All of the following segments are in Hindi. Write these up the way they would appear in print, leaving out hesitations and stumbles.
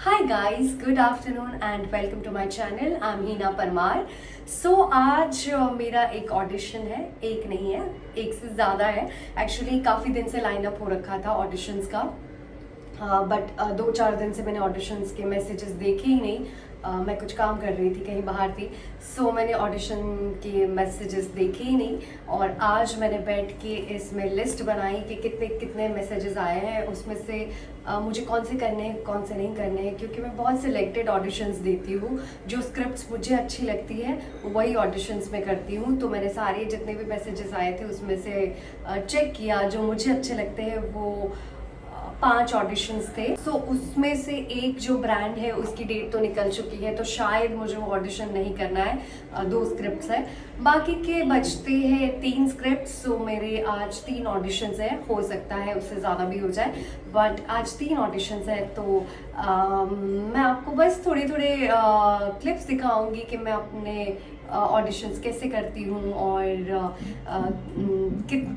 Hi guys, good afternoon and welcome to my channel. I'm Hina Parmar. So आज मेरा एक ऑडिशन है, एक नहीं है, एक से ज़्यादा है. एक्चुअली काफ़ी दिन से लाइन अप हो रखा था ऑडिशंस का, बट 2-4 दिन से मैंने ऑडिशंस के मैसेजेस देखे ही नहीं. मैं कुछ काम कर रही थी, कहीं बाहर थी, सो मैंने ऑडिशन के मैसेजेस देखे ही नहीं. और आज मैंने बैठ के इसमें लिस्ट बनाई कि कितने कितने मैसेजेस आए हैं, उसमें से मुझे कौन से करने हैं कौन से नहीं करने हैं, क्योंकि मैं बहुत सिलेक्टेड ऑडिशंस देती हूँ. जो स्क्रिप्ट्स मुझे अच्छी लगती है वही ऑडिशंस में करती हूँ. तो मैंने सारे जितने भी मैसेजेस आए थे उसमें से चेक किया, जो मुझे अच्छे लगते हैं वो 5 ऑडिशंस थे. सो उसमें से एक जो ब्रांड है उसकी डेट तो निकल चुकी है, तो शायद मुझे वो ऑडिशन नहीं करना है. 2 स्क्रिप्ट्स है, बाकी के बचते हैं 3 स्क्रिप्ट्स. सो मेरे आज 3 ऑडिशंस है, हो सकता है उससे ज़्यादा भी हो जाए, बट आज 3 ऑडिशंस है. तो मैं आपको बस थोड़े थोड़े क्लिप्स दिखाऊंगी कि मैं अपने ऑडिशंस कैसे करती हूँ और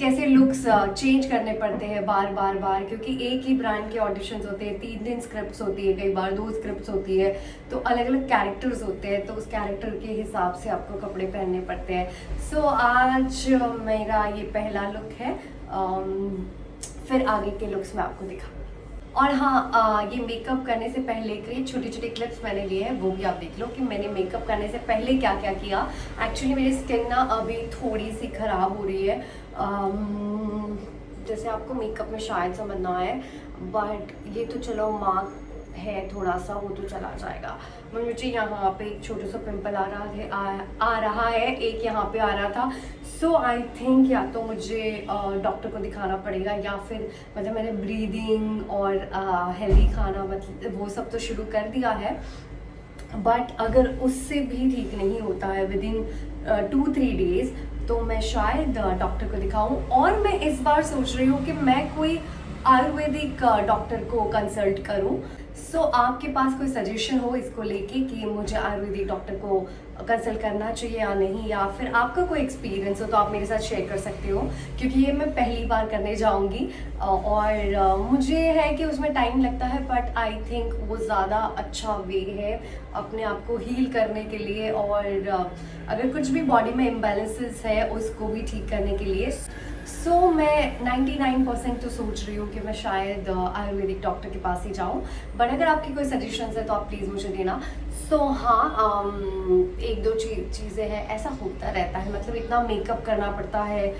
कैसे लुक्स चेंज करने पड़ते हैं बार बार बार, क्योंकि एक ही ब्रांड के ऑडिशंस होते हैं, 3 स्क्रिप्ट्स होती है, कई बार 2 स्क्रिप्ट्स होती है, तो अलग अलग कैरेक्टर्स होते हैं, तो उस कैरेक्टर के हिसाब से आपको कपड़े पहनने पड़ते हैं. सो आज मेरा ये पहला लुक है. फिर आगे के लुक्स मैं आपको दिखा. और हाँ, ये मेकअप करने से पहले के छोटे छोटे क्लिप्स मैंने लिए हैं, वो भी आप देख लो कि मैंने मेकअप करने से पहले क्या क्या किया. एक्चुअली मेरी स्किन ना अभी थोड़ी सी ख़राब हो रही है, जैसे आपको मेकअप में शायद समझ ना आए, बट ये तो चलो मार्क है थोड़ा सा, वो तो चला जाएगा. मुझे यहाँ पे एक छोटा सा पिंपल आ रहा है, एक यहाँ पे आ रहा था. सो आई थिंक या तो मुझे डॉक्टर को दिखाना पड़ेगा, या फिर मतलब मैंने ब्रीदिंग और हेल्दी खाना मतलब वो सब तो शुरू कर दिया है, बट अगर उससे भी ठीक नहीं होता है विद इन 2-3 डेज, तो मैं शायद डॉक्टर को दिखाऊं. और मैं इस बार सोच रही हूँ कि मैं कोई आयुर्वेदिक डॉक्टर को कंसल्ट करूं. सो आपके पास कोई सजेशन हो इसको लेके कि मुझे आयुर्वेदिक डॉक्टर को कंसल्ट करना चाहिए या नहीं, या फिर आपका कोई एक्सपीरियंस हो तो आप मेरे साथ शेयर कर सकते हो, क्योंकि ये मैं पहली बार करने जाऊंगी. और मुझे है कि उसमें टाइम लगता है, बट आई थिंक वो ज़्यादा अच्छा वे है अपने आप को हील करने के लिए, और अगर कुछ भी बॉडी में इम्बैलेंसेस है उसको भी ठीक करने के लिए. सो मैं 99% तो सोच रही हूँ कि मैं शायद आयुर्वेदिक डॉक्टर के पास ही जाऊँ, बट अगर आपकी कोई सजेशंस है तो आप प्लीज़ मुझे देना. सो हाँ, 1-2 चीज़ें हैं, ऐसा होता रहता है, मतलब इतना मेकअप करना पड़ता है,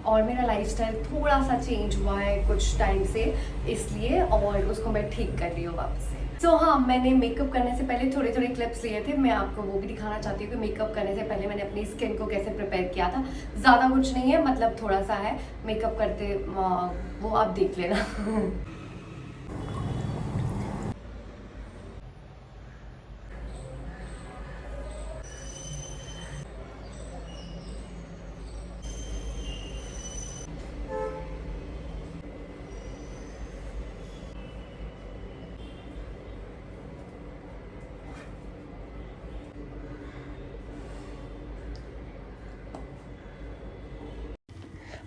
और मेरा लाइफस्टाइल थोड़ा सा चेंज हुआ है कुछ टाइम से, इसलिए, और उसको मैं ठीक कर रही हूँ वापस से. सो हाँ, मैंने मेकअप करने से पहले थोड़े थोड़े क्लिप्स लिए थे, मैं आपको वो भी दिखाना चाहती हूँ कि मेकअप करने से पहले मैंने अपनी स्किन को कैसे प्रिपेयर किया था. ज़्यादा कुछ नहीं है, मतलब थोड़ा सा है मेकअप करते, वो आप देख लेना.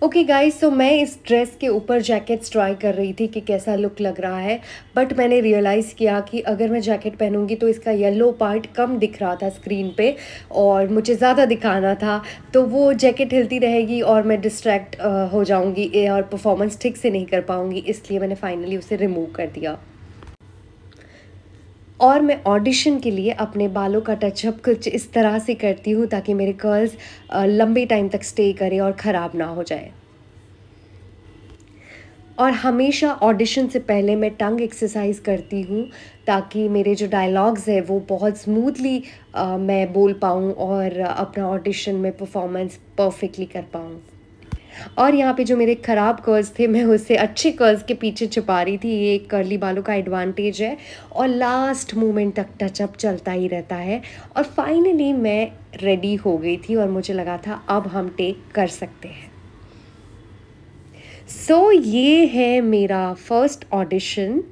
ओके गाइस, सो मैं इस ड्रेस के ऊपर जैकेट्स ट्राई कर रही थी कि कैसा लुक लग रहा है, बट मैंने रियलाइज़ किया कि अगर मैं जैकेट पहनूंगी तो इसका येलो पार्ट कम दिख रहा था स्क्रीन पे, और मुझे ज़्यादा दिखाना था, तो वो जैकेट हिलती रहेगी और मैं डिस्ट्रैक्ट हो जाऊंगी और परफॉर्मेंस ठीक से नहीं कर पाऊंगी, इसलिए मैंने फाइनली उसे रिमूव कर दिया. और मैं ऑडिशन के लिए अपने बालों का टचअप कुछ इस तरह से करती हूँ ताकि मेरे कर्ल्स लंबे टाइम तक स्टे करें और ख़राब ना हो जाए. और हमेशा ऑडिशन से पहले मैं टंग एक्सरसाइज करती हूँ ताकि मेरे जो डायलॉग्स है वो बहुत स्मूथली मैं बोल पाऊँ और अपना ऑडिशन में परफॉर्मेंस परफेक्टली कर पाऊँ. और यहाँ पे जो मेरे ख़राब कर्ल्स थे मैं उससे अच्छे कर्ल्स के पीछे छुपा रही थी. ये कर्ली बालों का एडवांटेज है, और लास्ट मोमेंट तक टचअप चलता ही रहता है. और फाइनली मैं रेडी हो गई थी और मुझे लगा था अब हम टेक कर सकते हैं. सो ये है मेरा फर्स्ट ऑडिशन,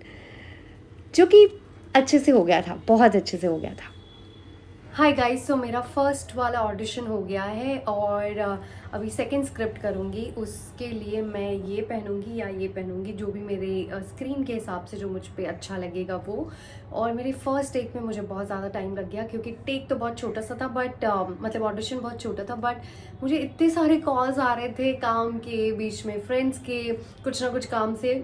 जो कि अच्छे से हो गया था, बहुत अच्छे से हो गया था. हाय गाइस, सो मेरा फर्स्ट वाला ऑडिशन हो गया है और अभी सेकंड स्क्रिप्ट करूँगी। उसके लिए मैं ये पहनूँगी या ये पहनूँगी, जो भी मेरे स्क्रीन के हिसाब से जो मुझ पे अच्छा लगेगा वो। और मेरे फर्स्ट टेक में मुझे बहुत ज़्यादा टाइम लग गया क्योंकि टेक तो बहुत छोटा सा था, बट मतलब ऑडिशन बहुत छोटा था, बट मुझे इतने सारे कॉल्स आ रहे थे काम के बीच में, फ्रेंड्स के, कुछ ना कुछ काम से।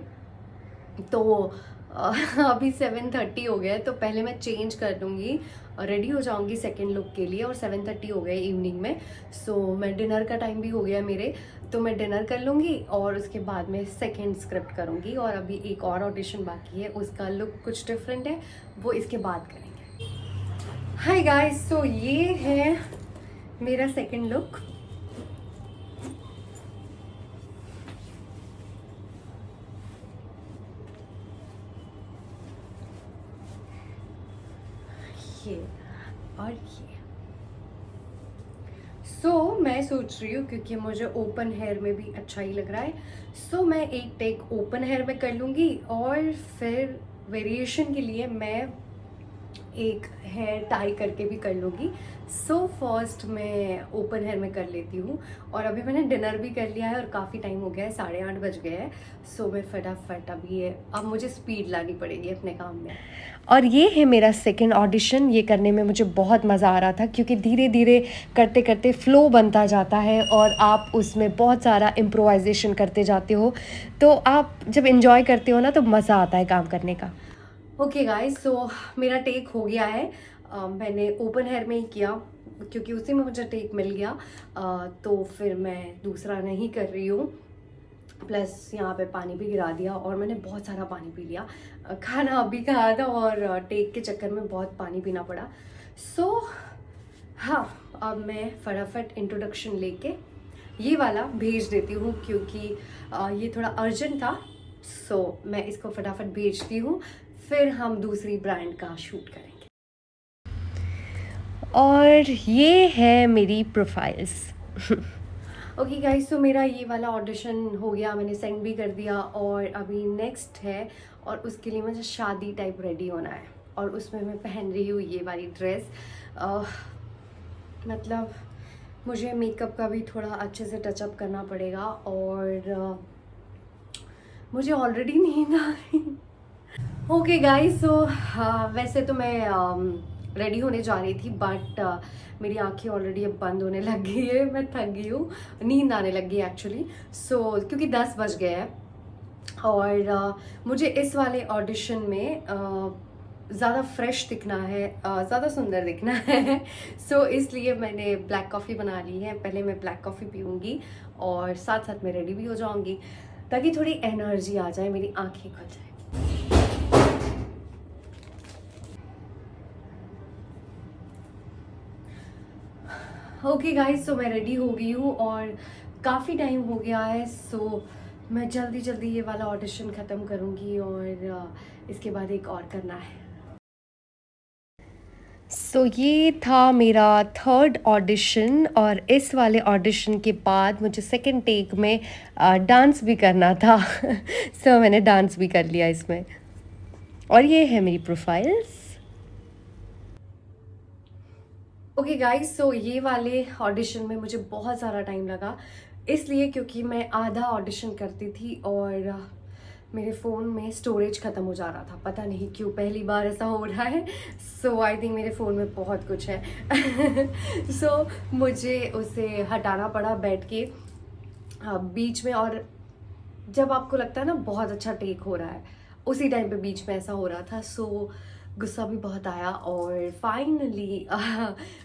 तो अभी 7:30 हो गया है, तो पहले मैं चेंज कर दूँगी, रेडी हो जाऊँगी सेकंड लुक के लिए। और 7:30 हो गए इवनिंग में, सो मैं डिनर का टाइम भी हो गया मेरे, तो मैं डिनर कर लूँगी और उसके बाद में सेकंड स्क्रिप्ट करूँगी। और अभी एक और ऑडिशन बाकी है, उसका लुक कुछ डिफरेंट है, वो इसके बाद करेंगे। हाय गाइस, सो ये है मेरा सेकंड लुक। ये और ये मैं सोच रही हूँ, क्योंकि मुझे ओपन हेयर में भी अच्छा ही लग रहा है, मैं एक टेक ओपन हेयर में कर लूँगी और फिर वेरिएशन के लिए मैं एक हेयर टाई करके भी कर लूँगी। फर्स्ट मैं ओपन हेयर में कर लेती हूँ। और अभी मैंने डिनर भी कर लिया है और काफ़ी टाइम हो गया है, 8:30 बज गए हैं। मैं फटाफट अब मुझे स्पीड लानी पड़ेगी अपने काम में। और ये है मेरा सेकंड ऑडिशन। ये करने में मुझे बहुत मज़ा आ रहा था, क्योंकि धीरे धीरे करते करते फ्लो बनता जाता है और आप उसमें बहुत सारा इम्प्रोवाइजेशन करते जाते हो, तो आप जब इन्जॉय करते हो ना, तो मज़ा आता है काम करने का। ओके गाइस, मेरा टेक हो गया है। मैंने ओपन हेयर में ही किया क्योंकि उसी में मुझे टेक मिल गया, तो फिर मैं दूसरा नहीं कर रही हूँ। प्लस यहाँ पे पानी भी गिरा दिया और मैंने बहुत सारा पानी पी लिया। खाना अभी खाया था और टेक के चक्कर में बहुत पानी पीना पड़ा। हाँ, अब मैं फटाफट इंट्रोडक्शन लेके ये वाला भेज देती हूँ, क्योंकि ये थोड़ा अर्जेंट था। मैं इसको फटाफट भेजती हूँ, फिर हम दूसरी ब्रांड का शूट करेंगे। और ये है मेरी प्रोफाइल्स। ओके गाइस, मेरा ये वाला ऑडिशन हो गया, मैंने सेंड भी कर दिया और अभी नेक्स्ट है, और उसके लिए मुझे शादी टाइप रेडी होना है और उसमें मैं पहन रही हूँ ये वाली ड्रेस। मतलब मुझे मेकअप का भी थोड़ा अच्छे से टचअप करना पड़ेगा और मुझे ऑलरेडी नींद आ रही। ओके गाइस, वैसे तो मैं रेडी होने जा रही थी, बट मेरी आंखें ऑलरेडी अब बंद होने लग गई है, मैं थक गई हूँ, नींद आने लग गई एक्चुअली। क्योंकि 10 बज गए हैं और मुझे इस वाले ऑडिशन में ज़्यादा फ्रेश दिखना है, ज़्यादा सुंदर दिखना है। इसलिए मैंने ब्लैक कॉफ़ी बना ली है। पहले मैं ब्लैक कॉफ़ी पीऊँगी और साथ साथ मैं रेडी भी हो जाऊँगी, ताकि थोड़ी एनर्जी आ जाए, मेरी आंखें खुल जाए। ओके गाइस, मैं रेडी हो गई हूँ और काफ़ी टाइम हो गया है, मैं जल्दी जल्दी ये वाला ऑडिशन ख़त्म करूँगी और इसके बाद एक और करना है। ये था मेरा थर्ड ऑडिशन और इस वाले ऑडिशन के बाद मुझे सेकंड टेक में डांस भी करना था। मैंने डांस भी कर लिया इसमें। और ये है मेरी प्रोफाइल्स। ओके गाइस, ये वाले ऑडिशन में मुझे बहुत ज़्यादा टाइम लगा, इसलिए क्योंकि मैं आधा ऑडिशन करती थी और मेरे फ़ोन में स्टोरेज ख़त्म हो जा रहा था। पता नहीं क्यों, पहली बार ऐसा हो रहा है। आई थिंक मेरे फ़ोन में बहुत कुछ है। मुझे उसे हटाना पड़ा बैठ के बीच में। और जब आपको लगता है ना बहुत अच्छा टेक हो रहा है, उसी टाइम पे बीच में ऐसा हो रहा था। गुस्सा भी बहुत आया और फाइनली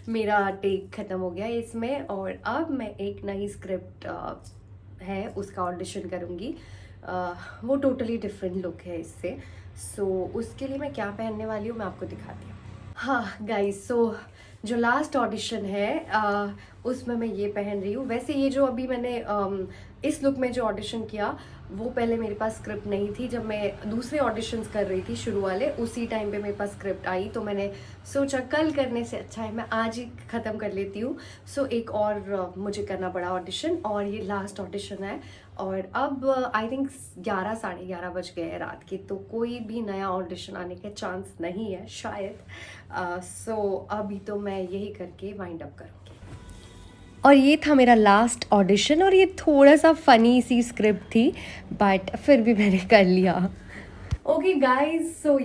मेरा टेक ख़त्म हो गया इसमें। और अब मैं एक नई स्क्रिप्ट है उसका ऑडिशन करूँगी। वो टोटली डिफरेंट लुक है इससे। उसके लिए मैं क्या पहनने वाली हूँ मैं आपको दिखाती हूँ। हाँ गाइस, जो लास्ट ऑडिशन है उसमें मैं ये पहन रही हूँ। वैसे ये जो अभी मैंने इस लुक में जो ऑडिशन किया, वो पहले मेरे पास स्क्रिप्ट नहीं थी। जब मैं दूसरे ऑडिशंस कर रही थी शुरू वाले, उसी टाइम पे मेरे पास स्क्रिप्ट आई, तो मैंने सोचा कल करने से अच्छा है मैं आज ही ख़त्म कर लेती हूँ। एक और मुझे करना पड़ा ऑडिशन और ये लास्ट ऑडिशन है। और अब आई थिंक 11 साढ़े 11 बज गए हैं रात के, तो कोई भी नया ऑडिशन आने के चांस नहीं है शायद। सो अभी तो मैं यही करके वाइंड अप करूँगी। और ये था मेरा लास्ट ऑडिशन, और ये थोड़ा सा फ़नी सी स्क्रिप्ट थी बट फिर भी मैंने कर लिया। ओके गाइज, सो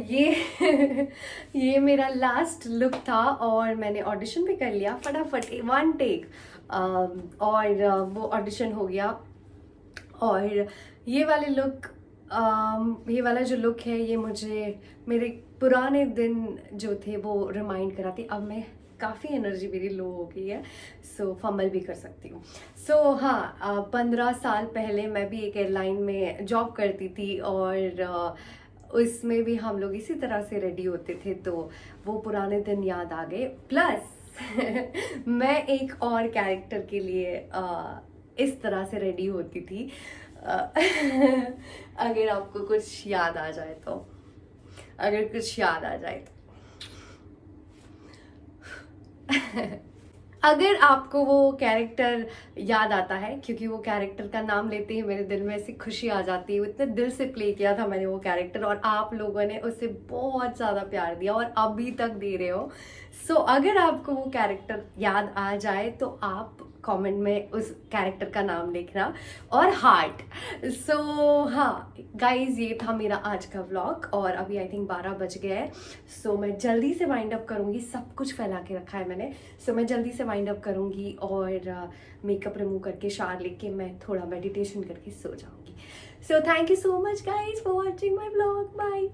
ये मेरा लास्ट लुक था और मैंने ऑडिशन भी कर लिया फटाफट, 1 टेक, और वो ऑडिशन हो गया। और ये वाले लुक, ये वाला जो लुक है ये मुझे मेरे पुराने दिन जो थे वो रिमाइंड कराती। अब मैं काफ़ी एनर्जी मेरी लो हो गई है, सो फंबल भी कर सकती हूँ। सो हाँ, 15 साल पहले मैं भी एक एयरलाइन में जॉब करती थी और उसमें भी हम लोग इसी तरह से रेडी होते थे, तो वो पुराने दिन याद आ गए। प्लस मैं एक और कैरेक्टर के लिए इस तरह से रेडी होती थी। अगर आपको कुछ याद आ जाए तो, अगर कुछ याद आ जाए तो अगर आपको वो कैरेक्टर याद आता है, क्योंकि वो कैरेक्टर का नाम लेते ही मेरे दिल में ऐसी खुशी आ जाती है। इतने दिल से प्ले किया था मैंने वो कैरेक्टर, और आप लोगों ने उसे बहुत ज़्यादा प्यार दिया और अभी तक दे रहे हो। सो अगर आपको वो कैरेक्टर याद आ जाए तो आप कमेंट में उस कैरेक्टर का नाम लिखना और हार्ट। सो हाँ गाइज, ये था मेरा आज का व्लॉग और अभी आई थिंक 12 बज गए हैं। सो मैं जल्दी से वाइंड अप करूँगी, सब कुछ फैला के रखा है मैंने। सो मैं जल्दी से वाइंड अप करूँगी और मेकअप रिमूव करके शावर लेके मैं थोड़ा मेडिटेशन करके सो जाऊँगी। So thank you so much guys for watching my vlog. Bye.